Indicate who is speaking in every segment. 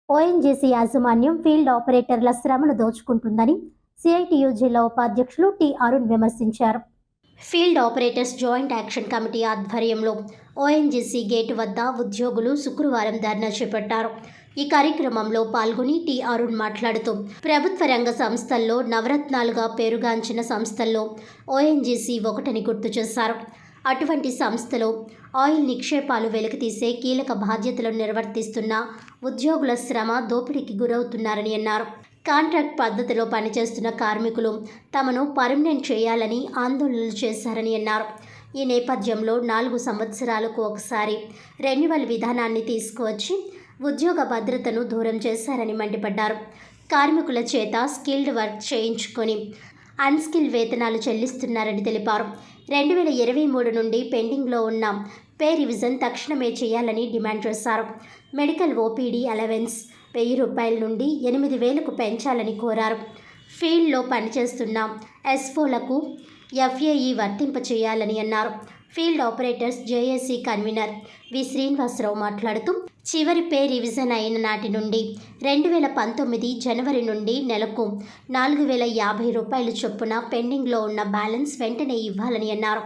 Speaker 1: ONGC యాజమాన్యం field ఆపరేటర్ల శ్రమను దోచుకుంటుందని సిఐటియు జిల్లా ఉపాధ్యక్షులు టి అరుణ్ విమర్శించారు. Field operators joint action committee ఆధ్వర్యంలో ఓఎన్జీసీ గేటు వద్ద ఉద్యోగులు శుక్రవారం ధర్నా చేపట్టారు. ఈ కార్యక్రమంలో పాల్గొని టి అరుణ్ మాట్లాడుతూ ప్రభుత్వ రంగ సంస్థల్లో నవరత్నాలుగా పేరుగాంచిన సంస్థల్లో ఓఎన్జీసీ ఒకటని గుర్తు చేశారు. అటువంటి సంస్థలో ఆయిల్ నిక్షేపాలు వెలికితీసే కీలక బాధ్యతలను నిర్వర్తిస్తున్న ఉద్యోగుల శ్రమ దోపిడీకి గురవుతున్నారని అన్నారు. కాంట్రాక్ట్ పద్ధతిలో పనిచేస్తున్న కార్మికులు తమను పర్మనెంట్ చేయాలని ఆందోళనలు చేశారని అన్నారు. ఈ నేపథ్యంలో 4 సంవత్సరాలకు ఒకసారి రెన్యువల్ విధానాన్ని తీసుకువచ్చి ఉద్యోగ భద్రతను దూరం చేశారని మండిపడ్డారు. కార్మికుల చేత స్కిల్డ్ వర్క్ చేయించుకొని అన్స్కిల్ వేతనాలు చెల్లిస్తున్నారని తెలిపారు. 2023 నుండి పెండింగ్లో ఉన్న పే రివిజన్ తక్షణమే చేయాలని డిమాండ్ చేశారు. మెడికల్ ఓపీడీ అలవెన్స్ 1000 రూపాయల నుండి 8000కు పెంచాలని కోరారు. ఫీల్డ్లో పనిచేస్తున్న ఎస్ఓలకు ఎఫ్ఏఈ వర్తింపచేయాలని అన్నారు. ఫీల్డ్ ఆపరేటర్స్ జేఏసీ కన్వీనర్ వి శ్రీనివాసరావు మాట్లాడుతూ చివరి పే రివిజన్ అయిన నాటి నుండి 2019 జనవరి నుండి నెలకు 4050 రూపాయలు చొప్పున పెండింగ్లో ఉన్న బ్యాలెన్స్ వెంటనే ఇవ్వాలని అన్నారు.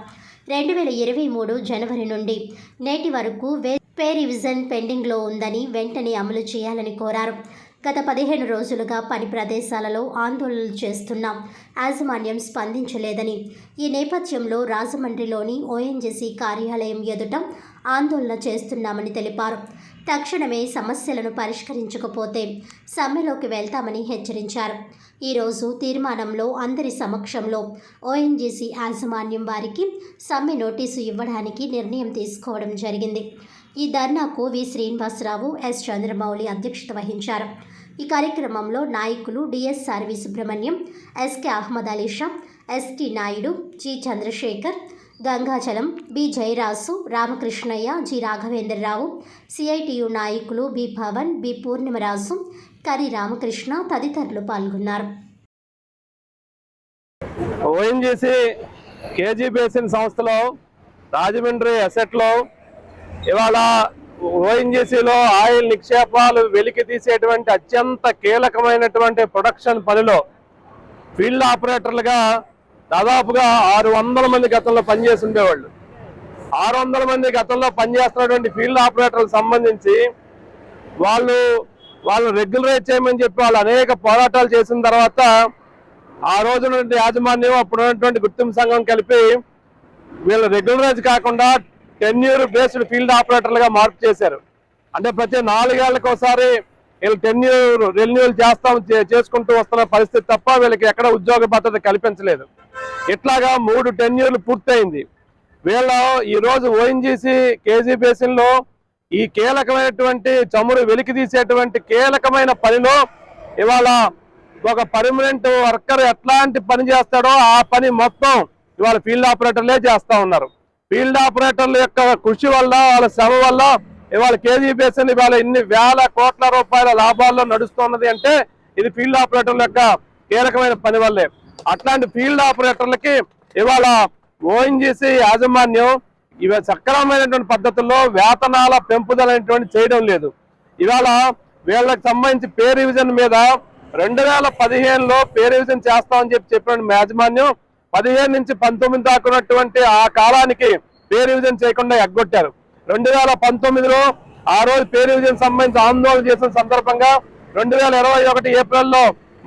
Speaker 1: 2023 జనవరి నుండి నేటి వరకు పే రివిజన్ పెండింగ్లో ఉందని వెంటనే అమలు చేయాలని కోరారు. గత 15 రోజులుగా పని ప్రదేశాలలో ఆందోళనలు చేస్తున్న యాజమాన్యం స్పందించలేదని, ఈ నేపథ్యంలో రాజమండ్రిలోని ఓఎన్జీసీ కార్యాలయం ఎదుట ఆందోళన చేస్తున్నామని తెలిపారు. తక్షణమే సమస్యలను పరిష్కరించకపోతే సమ్మెలోకి వెళ్తామని హెచ్చరించారు. ఈరోజు తీర్మానంలో అందరి సమక్షంలో ఓఎన్జీసీ యాజమాన్యం వారికి సమ్మె నోటీసు ఇవ్వడానికి నిర్ణయం తీసుకోవడం జరిగింది. ఈ ధర్నాకు వి శ్రీనివాసరావు, ఎస్ చంద్రమౌళి అధ్యక్షత వహించారు. ఈ కార్యక్రమంలో నాయకులు DS RV Subrahmanyam, SK Ahmed Alisha, ST Naidu, G Chandrashekar, Gangachalam, B Jayarasu, Ramakrishnaiah, G Raghavendrarao, CITU నాయకులు బి పవన్, బి పూర్ణిమరాజు, కరి రామకృష్ణ తదితరులు పాల్గొన్నారు.
Speaker 2: ఓఎన్జీసీ కేజీ బేసిన్ సంస్థలో రాజమండ్రి అసెట్లో ఇవాళ ఓఎన్జీసీలో ఆయిల్ నిక్షేపాలు వెలికి తీసేటువంటి అత్యంత కీలకమైనటువంటి ప్రొడక్షన్ పనిలో ఫీల్డ్ ఆపరేటర్లుగా దాదాపుగా 600 మంది గతంలో పనిచేసి ఉండేవాళ్ళు. 600 మంది గతంలో పనిచేస్తున్నటువంటి ఫీల్డ్ ఆపరేటర్లకు సంబంధించి వాళ్ళు రెగ్యులరైజ్ చేయమని చెప్పి వాళ్ళు అనేక పోరాటాలు చేసిన తర్వాత ఆ రోజున యాజమాన్యం అప్పుడు ఉన్నటువంటి గుర్తింపు సంఘం కలిపి వీళ్ళు రెగ్యులరైజ్ కాకుండా టెన్యూర్ బేస్డ్ ఫీల్డ్ ఆపరేటర్లుగా మార్పు చేశారు. అంటే ప్రతి 4 ఏళ్లకు ఒకసారి వీళ్ళు టెన్యూర్ రెన్యూవల్ చేసుకుంటూ వస్తున్న పరిస్థితి తప్ప వీళ్ళకి ఎక్కడ ఉద్యోగ భద్రత కల్పించలేదు. ఇట్లాగా 3 టెన్యూర్లు పూర్తయింది. వీళ్ళు ఈరోజు ఓఎన్జీసీ కేజీ బేసిన్లో ఈ కీలకమైనటువంటి చమురు వెలికి తీసేటువంటి కీలకమైన పనిలో ఇవాళ ఒక పర్మనెంట్ వర్కర్ ఎట్లాంటి పని చేస్తాడో ఆ పని మొత్తం ఇవాళ ఫీల్డ్ ఆపరేటర్లే చేస్తూ ఉన్నారు. ఫీల్డ్ ఆపరేటర్ల యొక్క కృషి వల్ల, వాళ్ళ శ్రమ వల్ల ఇవాళ కేజీ బేసిన్ ఇవాళ ఇన్ని వేల కోట్ల రూపాయల లాభాల్లో నడుస్తున్నది అంటే ఇది ఫీల్డ్ ఆపరేటర్ల యొక్క కీలకమైన పని వల్లే. అట్లాంటి ఫీల్డ్ ఆపరేటర్లకి ఇవాళ ఓఎన్జీసీ యాజమాన్యం ఇవి సక్రమమైనటువంటి పద్ధతుల్లో వేతనాల పెంపుదల చేయడం లేదు. ఇవాళ వీళ్ళకి సంబంధించి పే రివిజన్ మీద 2015లో పే రివిజన్ చేస్తామని చెప్పిన యాజమాన్యం 15 నుంచి 19 దాకా ఉన్నటువంటి ఆ కాలానికి పే రివిజన్ చేయకుండా ఎగ్గొట్టారు. 2019లో ఆ రోజు పే రివిజన్ సంబంధించి ఆందోళన చేసిన సందర్భంగా 2021 ఏప్రిల్లో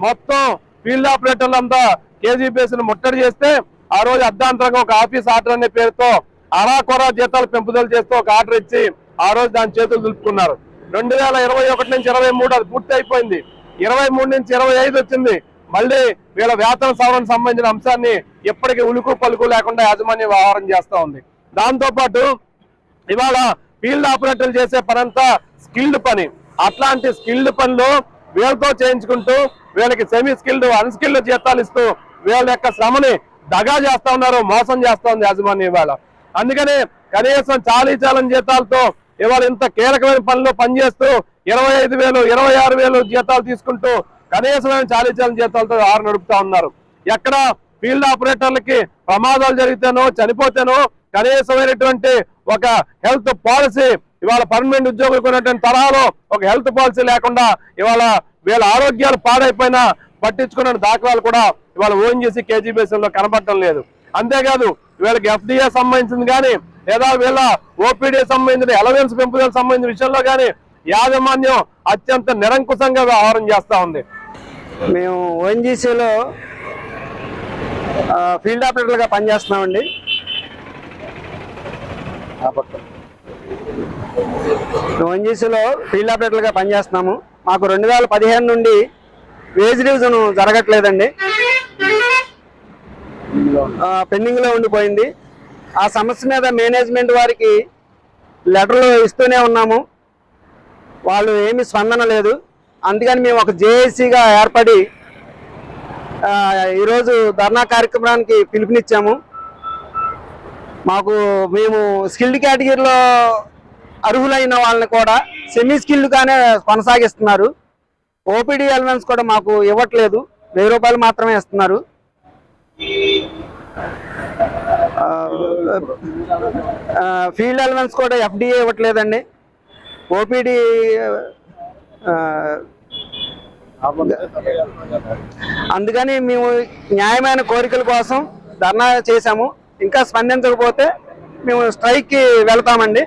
Speaker 2: మొత్తం ఫీల్డ్ ఆపరేటర్లు అంతా కేజీ బేస్ను ముట్టడి చేస్తే ఆ రోజు అర్ధాంతరంగా ఒక ఆఫీస్ ఆర్డర్ అనే పేరుతో అరాకొరా జీతాలు పెంపుదల చేస్తూ ఒక ఆర్డర్ ఇచ్చి ఆ రోజు దాని చేతులు దులుపుకున్నారు. 2021 నుంచి 23 అది పూర్తి అయిపోయింది. 23 నుంచి 25 వచ్చింది. మళ్ళీ వీళ్ళ వేతన సవరణ సంబంధించిన అంశాన్ని ఎప్పటికీ ఉలుకు పలుకు లేకుండా యాజమాన్యం వ్యవహారం చేస్తూ ఉంది. దాంతోపాటు ఇవాళ ఫీల్డ్ ఆపరేటర్లు చేసే పనంతా స్కిల్డ్ పని. అట్లాంటి స్కిల్డ్ పనిలో వీళ్ళతో చేయించుకుంటూ వీళ్ళకి సెమీ స్కిల్డ్, అన్స్కిల్డ్ జీతాలు ఇస్తూ వీళ్ళ యొక్క శ్రమని దగా చేస్తా ఉన్నారు, మోసం చేస్తా ఉంది యాజమాన్యం ఇవాళ. అందుకనే కనీసం చాలీచాలని జీతాలతో ఇవాళ ఇంత కీలకమైన పనిలో పనిచేస్తూ 25,000, 26,000 జీతాలు తీసుకుంటూ కనీసమైన చాలీచాలని జీతాలతో నడుపుతా ఉన్నారు. ఎక్కడ ఫీల్డ్ ఆపరేటర్లకి ప్రమాదాలు జరిగితేనో చనిపోతేనో కనీసమైనటువంటి ఒక హెల్త్ పాలసీ ఇవాళ పర్మనెంట్ ఉద్యోగులకు ఉన్నటువంటి తరహాలో ఒక హెల్త్ పాలసీ లేకుండా ఇవాళ వీళ్ళ ఆరోగ్యాలు పాడైపోయినా పట్టించుకున్న దాఖలాలు కూడా ఇవాళ ఓఎన్జీసీ కేజీబీఎస్లో కనబడటం లేదు. అంతేకాదు వీళ్ళకి ఎఫ్డీఏ సంబంధించింది కానీ లేదా వీళ్ళ ఓపీడీ సంబంధించిన అలవెన్స్ పెంపుదలకు సంబంధించిన విషయంలో కానీ యాజమాన్యం అత్యంత నిరంకుశంగా వ్యవహారం చేస్తా ఉంది.
Speaker 3: మేము ఓఎన్జీసీలో ఫీల్డ్ ఆపరేటర్గా పనిచేస్తున్నామండి. ఓఎన్జీసీలో ఫీల్డ్ ఆపరేటర్గా పనిచేస్తున్నాము. మాకు 2015 నుండి వేజ్ రివిజన్ జరగట్లేదండి, పెండింగ్లో ఉండిపోయింది. ఆ సమస్య మీద మేనేజ్మెంట్ వారికి లెటర్లు ఇస్తూనే ఉన్నాము, వాళ్ళు ఏమీ స్పందన లేదు. అందుకని మేము ఒక జేఏసీగా ఏర్పడి ఈరోజు ధర్నా కార్యక్రమానికి పిలుపునిచ్చాము. మేము స్కిల్డ్ కేటగిరీలో అర్హులైన వాళ్ళని కూడా సెమీ స్కిల్డ్గానే కొనసాగిస్తున్నారు. ఓపీడీ అలవెన్స్ కూడా మాకు ఇవ్వట్లేదు, 1000 రూపాయలు మాత్రమే ఇస్తున్నారు. ఫీల్డ్ అలవెన్స్ కూడా ఎఫ్డీఏ ఇవ్వట్లేదండి. ఓపీడీ అందుకని మేము న్యాయమైన కోరికల కోసం ధర్నా చేశాము. ఇంకా స్పందించకపోతే మేము స్ట్రైక్కి వెళ్తామండి.